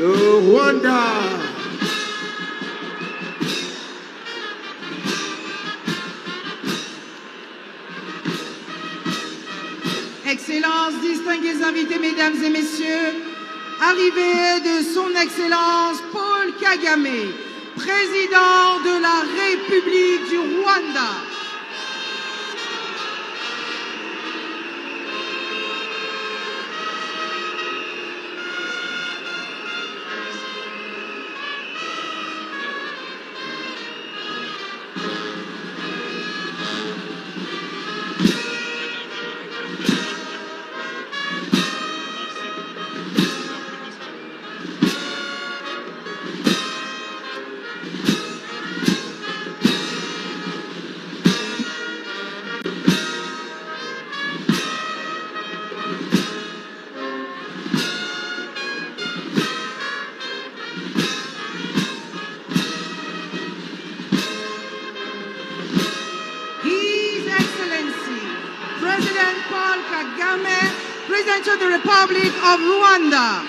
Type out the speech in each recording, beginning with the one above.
le Rwanda. Excellences, distingués invités, mesdames et messieurs, arrivée de son Excellence Paul Kagame, président de la République du Rwanda. President Paul Kagame, President of the Republic of Rwanda.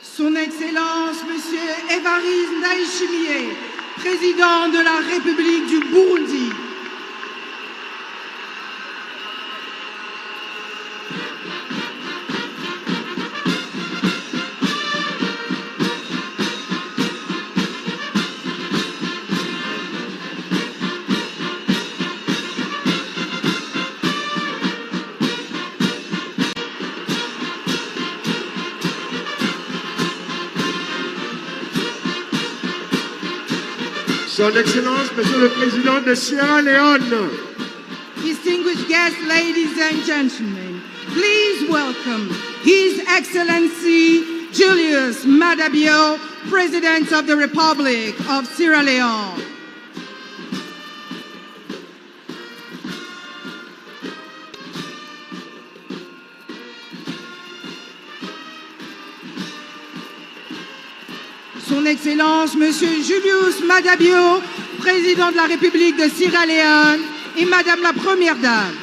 Son Excellence, Monsieur Évariste Ndayishimiye, Président de la République du Burundi. Son Excellence, Monsieur le Président de Sierra Leone. Distinguished guests, ladies and gentlemen, please welcome His Excellency Julius Maada Bio, President of the Republic of Sierra Leone. Son Excellence, Monsieur Julius Maada Bio, Président de la République de Sierra Leone, et Madame la Première Dame.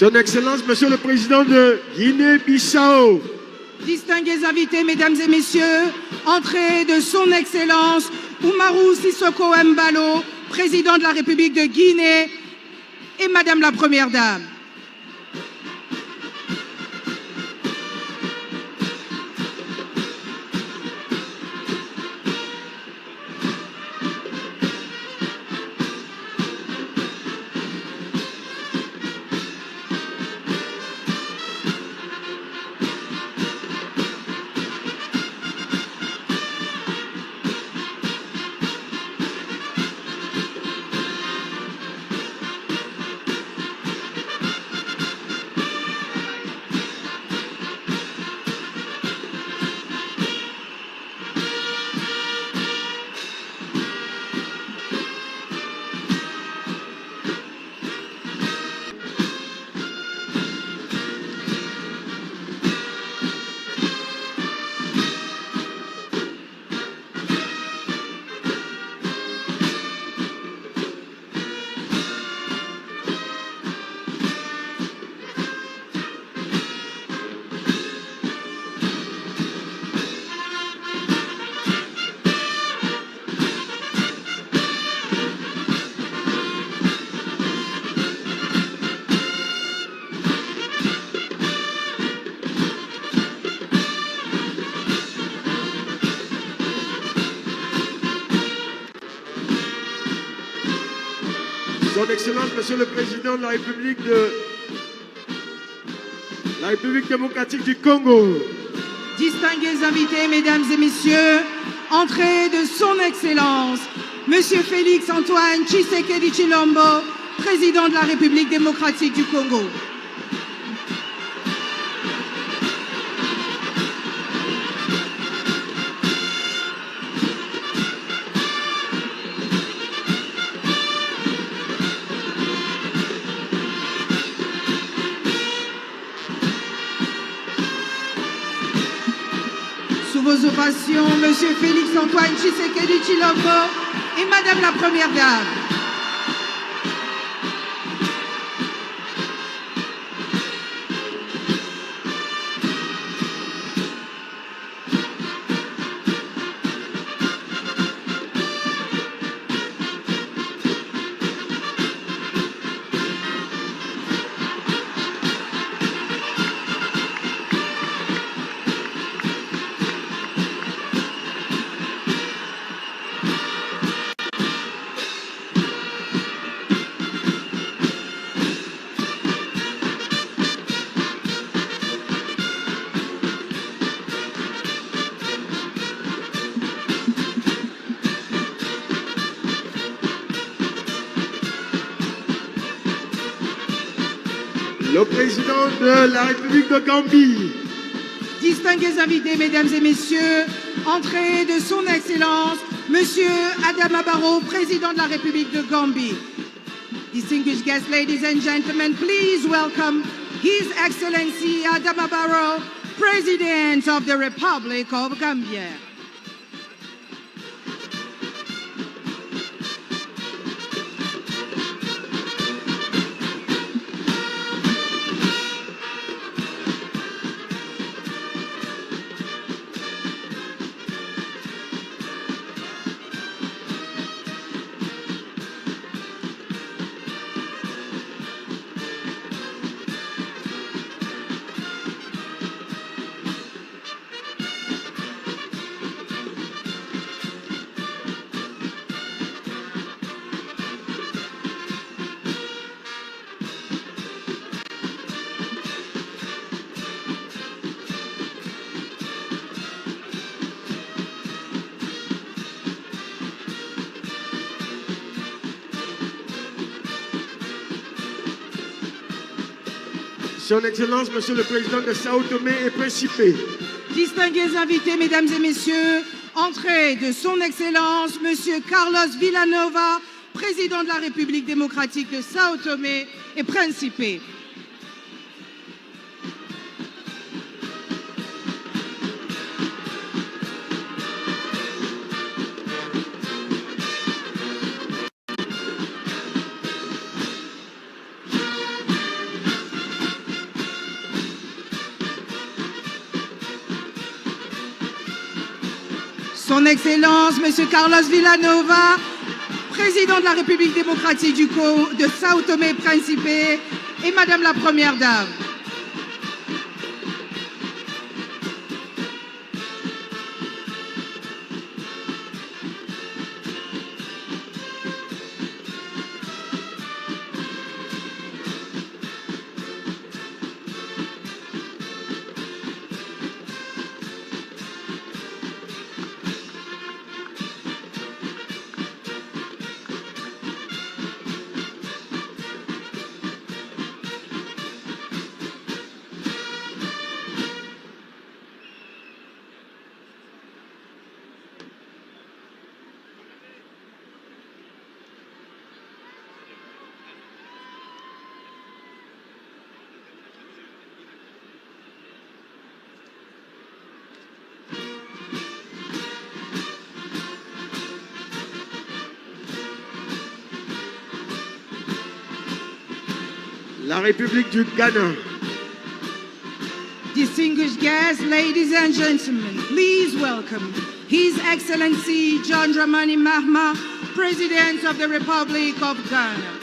Son Excellence, Monsieur le Président de Guinée-Bissau. Distingués invités, mesdames et messieurs, entrée de Son Excellence Umaru Sissoco Embalo, Président de la République de Guinée, et Madame la Première Dame. Son Excellence, Monsieur le Président de la République démocratique du Congo. Distingués invités, Mesdames et Messieurs, entrée de Son Excellence, Monsieur Félix Antoine Tshisekedi Tshilombo, Président de la République démocratique du Congo. Sous vos ovations, Monsieur Félix Antoine Tshisekedi Tshilombo et Madame la Première Dame. Le Président de la République de Gambie. Distingués invités, Mesdames et Messieurs, entrée de Son Excellence, Monsieur Adama Barrow, Président de la République de Gambie. Distinguished guests, ladies and gentlemen, please welcome His Excellency Adama Barrow, President of the Republic of Gambia. Son Excellence, Monsieur le Président de Sao Tomé et Principe. Distingués invités, Mesdames et Messieurs, entrée de Son Excellence, Monsieur Carlos Villanova, Président de la République démocratique de Sao Tomé et Principe. Son Excellence, Monsieur Carlos Villanova, Président de la République démocratique de Sao Tomé et Principe, et Madame la Première Dame. La République du Ghana. Distinguished guests, ladies and gentlemen, please welcome His Excellency John Dramani Mahama, President of the Republic of Ghana.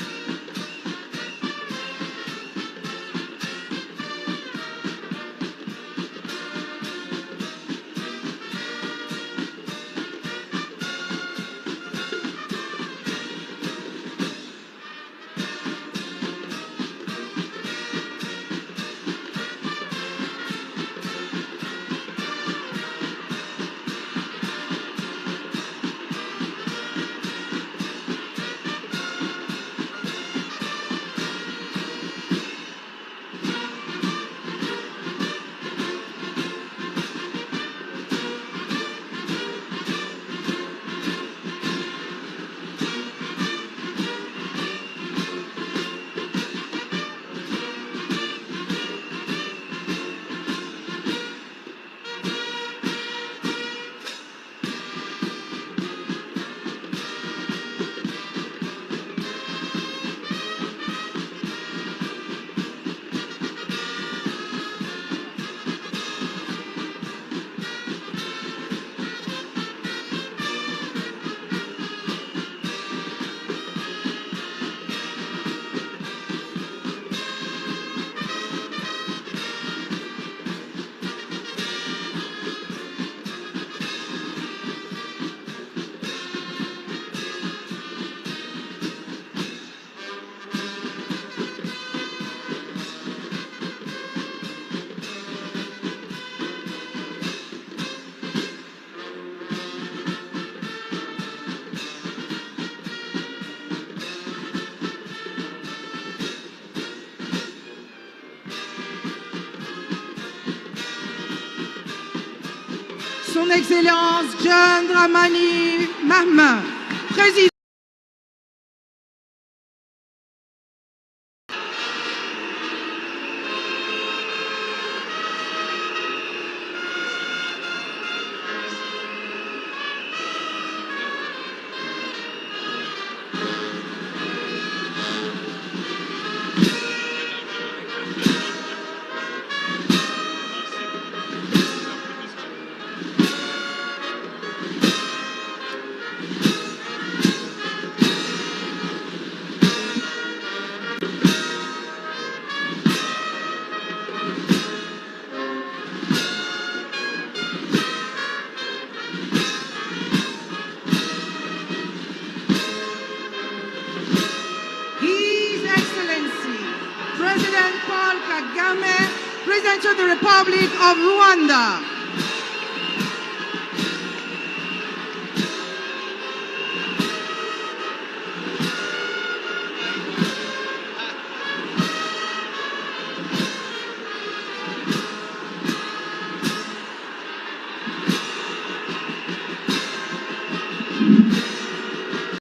Son Excellence John Dramani Mahama, Président. His Excellency President Paul Kagame, President of the Republic of Rwanda.